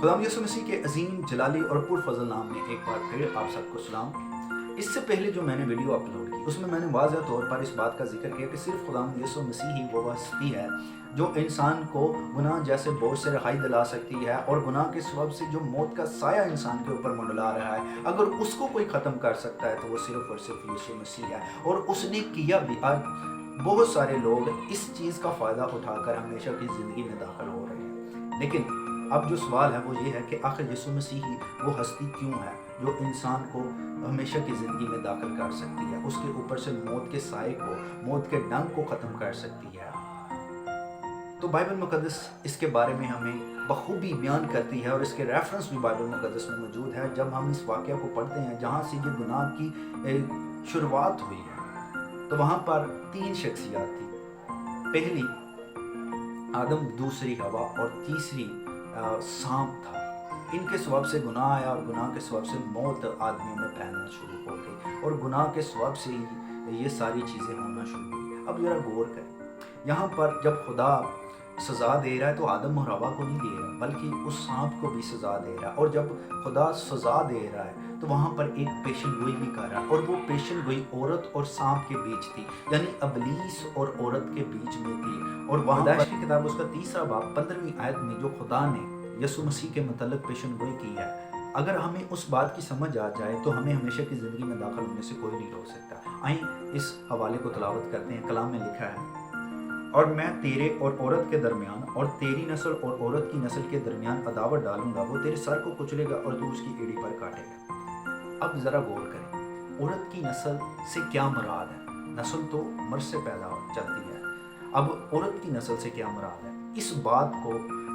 खुदावंद यीशु मसीह के अजीम जलाली और पुरफजल नाम में एक बार फिर आप सबको सलाम। इससे पहले जो मैंने वीडियो अपलोड की उसमें मैंने वाज़ह तौर पर इस बात का जिक्र किया कि सिर्फ खुदावंद यीशु मसीह ही वो हस्ती है जो इंसान को गुनाह जैसे बोझ से रहाई दिला सकती है, और गुनाह के सबब से जो मौत का साया इंसान के ऊपर मंडला रहा है, अगर उसको कोई ख़त्म कर सकता है तो वो सिर्फ और सिर्फ यीशु मसीह है। और उसने किया भी। आज बहुत सारे लोग इस चीज़ का फ़ायदा उठाकर हमेशा की ज़िंदगी में दाखिल हो रहे हैं, लेकिन अब जो सवाल है वो ये है कि आखिर यीशु मसीह ही वो हस्ती क्यों है जो इंसान को हमेशा की ज़िंदगी में दाखिल कर सकती है, उसके ऊपर से मौत के साए को, मौत के डंग को ख़त्म कर सकती है। तो बाइबल मुक़द्दस इसके बारे में हमें बखूबी बयान करती है, और इसके रेफरेंस भी बाइबल मुक़द्दस में मौजूद है। जब हम इस वाक़या को पढ़ते हैं जहाँ से ये गुनाह की शुरुआत हुई है, तो वहाँ पर 3 शख्सियात थी। पहली आदम, दूसरी हवा और तीसरी सांप था। इनके सबब से गुनाह आया और गुनाह के सबब से मौत आदमियों में फैलना शुरू हो गई, और गुनाह के सबब से ही ये सारी चीज़ें होना शुरू हुई। अब ज़रा गौर करें, यहाँ पर जब खुदा सज़ा दे रहा है तो आदम और हवा को नहीं दे रहा, बल्कि उस सांप को भी सज़ा दे रहा है। और जब खुदा सज़ा दे रहा है तो वहाँ पर एक पेशन गोई भी कर रहा है, और वो पेशन गोई औरत और सांप के बीच थी, यानी अबलीस और औरत के बीच में थी। और वहाँ पैदाइश की किताब उसका 3 बाब 15वीं आयत में जो खुदा ने यीशु मसीह के मतलब पेशन गोई की है, अगर हमें उस बात की समझ आ जाए तो हमें हमेशा की ज़िंदगी में दाखिल होने से कोई नहीं रोक सकता। आइए इस हवाले को तलावत करते हैं। कलाम में लिखा है, और मैं तेरे और औरत के दरमियान और तेरी नस्ल और औरत की नस्ल के दरमियान अदावत डालूंगा, वो तेरे सर को कुचलेगा और तू उसकी एड़ी पर काटेगा। अब ज़रा गौर करें, औरत की नस्ल से क्या मुराद है? नस्ल तो मर्द से पैदा चलती है, अब औरत की नस्ल से क्या मुराद है? इस बात को,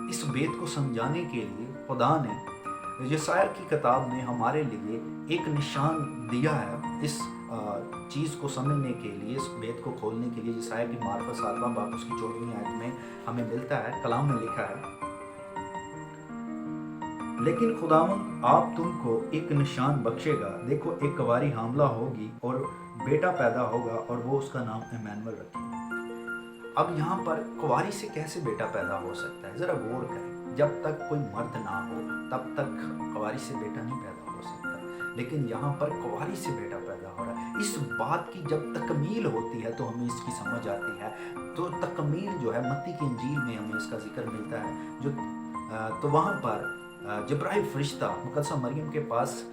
इस बेत को समझाने के लिए खुदा ने यशायाह की किताब में हमारे लिए एक निशान दिया है। इस चीज़ को समझने के लिए, इस बेत को खोलने के लिए यशायाह की मार्फत 7वां बाब उसकी 14वीं आयत में हमें मिलता है। कलाम में लिखा है, लेकिन खुदावंद आप तुमको एक निशान बख्शेगा, देखो एक कुंवारी हामला होगी और बेटा पैदा होगा और वो उसका नाम इम्मानुएल रखेगा। अब यहाँ पर कुंवारी से कैसे बेटा पैदा हो सकता है? ज़रा गौर करें, जब तक कोई मर्द ना हो तब तक कुंवारी से बेटा नहीं पैदा हो सकता, लेकिन यहाँ पर कुंवारी से बेटा पैदा हो रहा है। इस बात की जब तकमील होती है तो हमें इसकी समझ आती है। तो तकमील जो है मत्ती की इंजील में हमें इसका जिक्र मिलता है। तो वहाँ पर जिब्राइल फरिश्ता मुकद्दसा मरियम के पास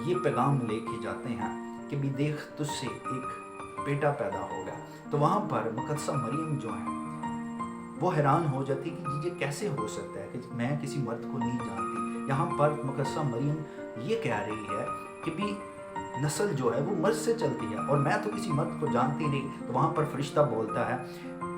ये पैगाम लेके जाते हैं कि भी देख तुझसे एक बेटा पैदा होगा। तो वहाँ पर मुकद्दसा मरियम जो है वो हैरान हो जाती कि ये कैसे हो सकता है कि मैं किसी मर्द को नहीं जानती। यहाँ पर मुकद्दसा मरियम ये कह रही है कि भी नस्ल जो है वो मर्द से चलती है और मैं तो किसी मर्द को जानती नहीं। तो वहाँ पर फरिश्ता बोलता है,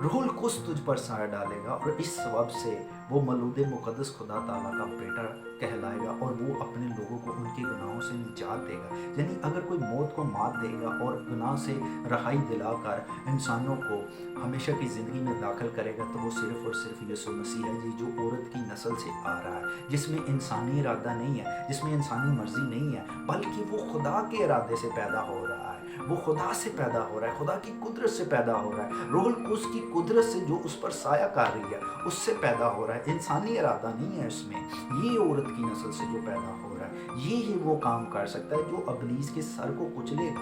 रूहुल कुद्स तुझ पर साया डालेगा और इस सबब से वो मौलूद मुक़द्दस खुदा ताला का बेटा कहलाएगा, और वो अपने लोगों को उनके गुनाहों से निजात देगा। यानी अगर कोई मौत को मात देगा और गुनाह से रहाई दिलाकर इंसानों को हमेशा की ज़िंदगी में दाखिल करेगा, तो वो सिर्फ़ और सिर्फ यीशु मसीह है जी, जो औरत की नस्ल से आ रहा है, जिसमें इंसानी इरादा नहीं है, जिसमें इंसानी मर्जी नहीं है, बल्कि वो खुदा के इरादे से पैदा हो रहा है। वो खुदा से पैदा हो रहा है, खुदा की कुदरत से पैदा हो रहा है। रूहुल कुद्स की कुदरत से जो उस पर साया कर रही है उससे पैदा हो रहा है। इंसानी इरादा नहीं है इसमें। ये औरत की नस्ल से जो पैदा हो रहा है, ये ही वो काम कर सकता है जो अबलीस के सर को कुचलेगा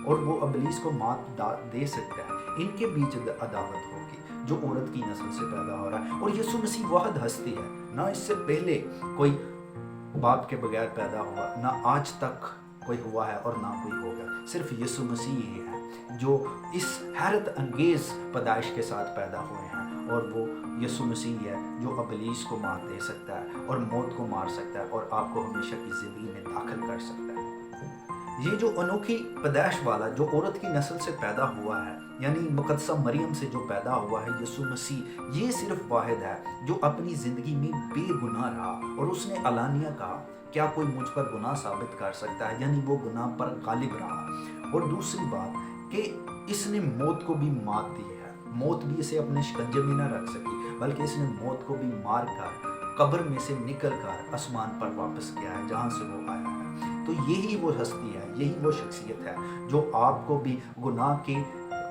और वो अबलीस को मात दे सकता है। इनके बीच अदावत होगी जो औरत की नस्ल से पैदा हो रहा है। और यीशु मसीह वाहिद हस्ती है, ना इससे पहले कोई बाप के बगैर पैदा हुआ, ना आज तक कोई हुआ है और ना कोई होगा। सिर्फ यीशु मसीह ही है जो इस हैरत अंगेज़ पैदाइश के साथ पैदा हुए हैं, और वो यीशु मसीह है जो अबलीस को मार दे सकता है और मौत को मार सकता है और आपको हमेशा की ज़िंदगी में दाखिल कर सकता है। ये जो अनोखी पैदाइश वाला जो औरत की नस्ल से पैदा हुआ है, यानी मुकद्दसा मरियम से जो पैदा हुआ है यीशु मसीह, ये सिर्फ वाहिद है जो अपनी ज़िंदगी में बेगुनाह रहा और उसने अलानिया कहा, क्या कोई मुझ पर गुनाह साबित कर सकता है? यानी वो गुनाह पर गालिब रहा। और दूसरी बात कि इसने मौत को भी मात दी है। मौत भी इसे अपने शिकंजे में न रख सकी, बल्कि इसने मौत को भी मार कर कब्र में से निकल कर आसमान पर वापस किया है जहाँ से वो आया है। तो यही वो हस्ती है, यही वो शख्सियत है जो आपको भी गुनाह के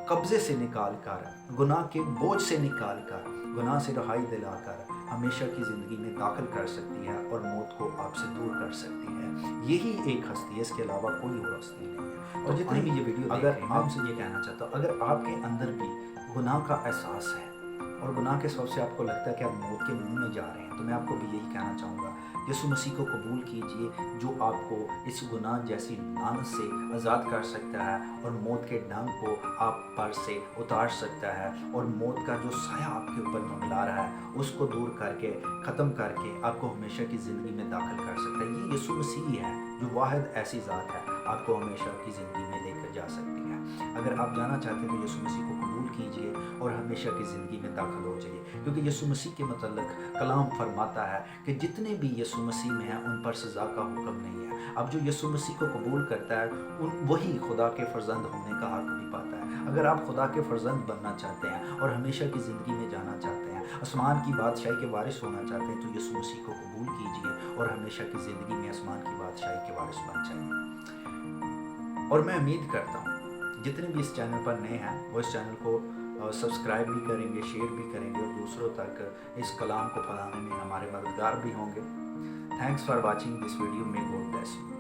कब्जे से निकाल कर, गुनाह के बोझ से निकाल कर, गुनाह से रहाई दिलाकर हमेशा की ज़िंदगी में दाखिल कर सकती है और मौत को आपसे दूर कर सकती है। यही एक हस्ती है, इसके अलावा कोई और हस्ती नहीं है। और जितने भी ये वीडियो देख रहे हैं, मैं आपसे ये कहना चाहता हूँ, अगर आपके अंदर भी गुनाह का एहसास है और गुनाह के सबब से आपको लगता है कि आप मौत के मुंह में जा रहे हैं, तो मैं आपको भी यही कहना चाहूँगा, यीशु मसीह को कबूल कीजिए, जो आपको इस गुनाह जैसी लानत से आज़ाद कर सकता है और मौत के डंक को आप पर से उतार सकता है, और मौत का जो साया आपके ऊपर मंडरा रहा है उसको दूर करके, ख़त्म करके आपको हमेशा की ज़िंदगी में दाखिल कर सकता है। ये यीशु मसीह है जो वाहिद ऐसी ज़ात है, आपको हमेशा की ज़िंदगी में लेकर जा सकती है। अगर आप जाना चाहते हैं तो यीशु मसीह को कबूल कीजिए और हमेशा की ज़िंदगी में दाखिल हो जाइए, क्योंकि यीशु मसीह के मतलब कलाम फरमाता है कि जितने भी यीशु मसीह में हैं उन पर सज़ा का हुक्म नहीं है। अब जो यीशु मसीह को कबूल करता है वही खुदा के फर्जंद होने का हक भी पाता है। अगर आप खुदा के फर्जंद बनना चाहते हैं और हमेशा की ज़िंदगी में जाना चाहते हैं, आसमान की बादशाही के वारिस होना चाहते हैं, तो यीशु मसीह को कबूल कीजिए और हमेशा की ज़िंदगी में आसमान की बादशाही के वारिस बन जाइए। और मैं उम्मीद करता हूँ जितने भी इस चैनल पर नए हैं वो इस चैनल को सब्सक्राइब भी करेंगे, शेयर भी करेंगे और दूसरों तक इस कलाम को फैलाने में हमारे मददगार भी होंगे। Thanks for watching this video. May God bless you.